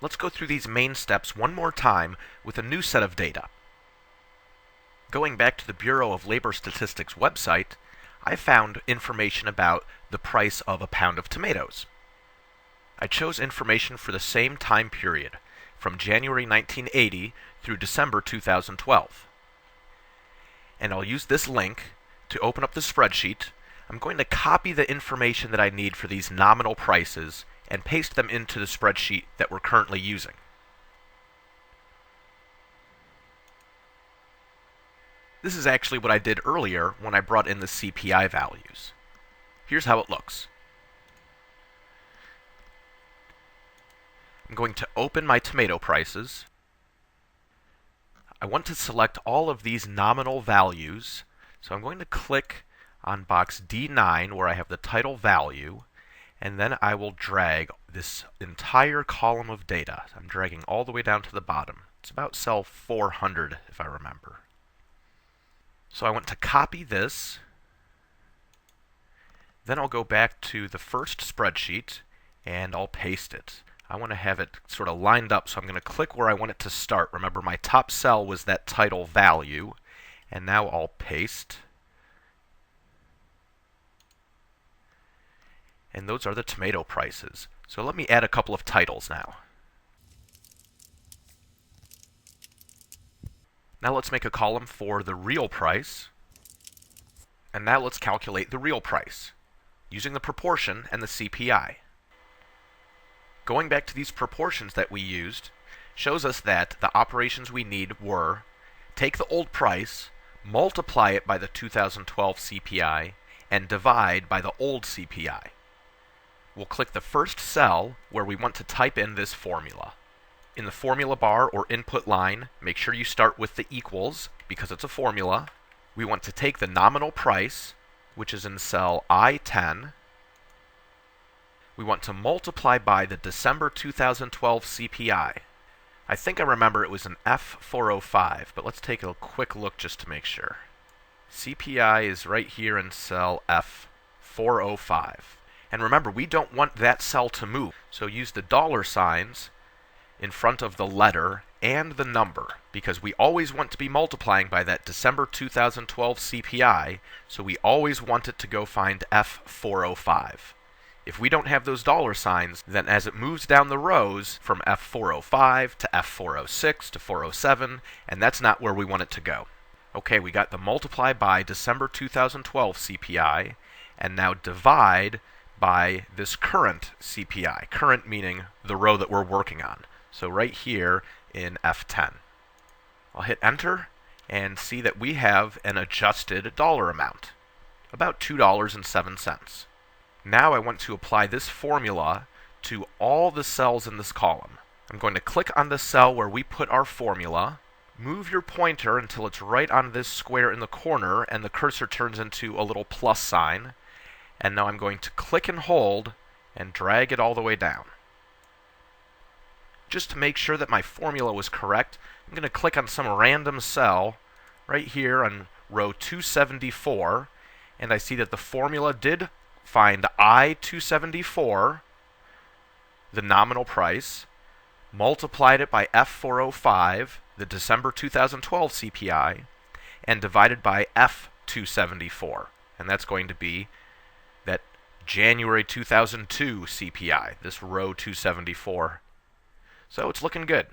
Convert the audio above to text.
Let's go through these main steps one more time with a new set of data. Going back to the Bureau of Labor Statistics website, I found information about the price of a pound of tomatoes. I chose information for the same time period, from January 1980 through December 2012. And I'll use this link to open up the spreadsheet. I'm going to copy the information that I need for these nominal prices and paste them into the spreadsheet that we're currently using. This is actually what I did earlier when I brought in the CPI values. Here's how it looks. I'm going to open my tomato prices. I want to select all of these nominal values, so I'm going to click on box D9 where I have the title value, and then I will drag this entire column of data. I'm dragging all the way down to the bottom. It's about cell 400 if I remember. So I want to copy this, then I'll go back to the first spreadsheet and I'll paste it. I want to have it sort of lined up, so I'm going to click where I want it to start. Remember, my top cell was that title value, and now I'll paste. And those are the tomato prices. So let me add a couple of titles now. Now let's make a column for the real price. And now let's calculate the real price using the proportion and the CPI. Going back to these proportions that we used shows us that the operations we need were take the old price, multiply it by the 2012 CPI, and divide by the old CPI. We'll click the first cell where we want to type in this formula. In the formula bar or input line, make sure you start with the equals because it's a formula. We want to take the nominal price, which is in cell I-10. We want to multiply by the December 2012 CPI. I think I remember it was an F405, but let's take a quick look just to make sure. CPI is right here in cell F405. And remember, we don't want that cell to move, so use the dollar signs in front of the letter and the number, because we always want to be multiplying by that December 2012 CPI, so we always want it to go find F405. If we don't have those dollar signs, then as it moves down the rows from F405 to F406 to 407, and that's not where we want it to go. Okay, we got the multiply by December 2012 CPI, and now divide by this current CPI. Current meaning the row that we're working on. So right here in F10. I'll hit enter and see that we have an adjusted dollar amount, about $2.07. Now I want to apply this formula to all the cells in this column. I'm going to click on the cell where we put our formula, move your pointer until it's right on this square in the corner and the cursor turns into a little plus sign, and now I'm going to click and hold and drag it all the way down. Just to make sure that my formula was correct, I'm going to click on some random cell right here on row 274, and I see that the formula did find I-274, the nominal price, multiplied it by F405, the December 2012 CPI, and divided by F274. And that's going to be that January 2002 CPI, this row 274. So it's looking good.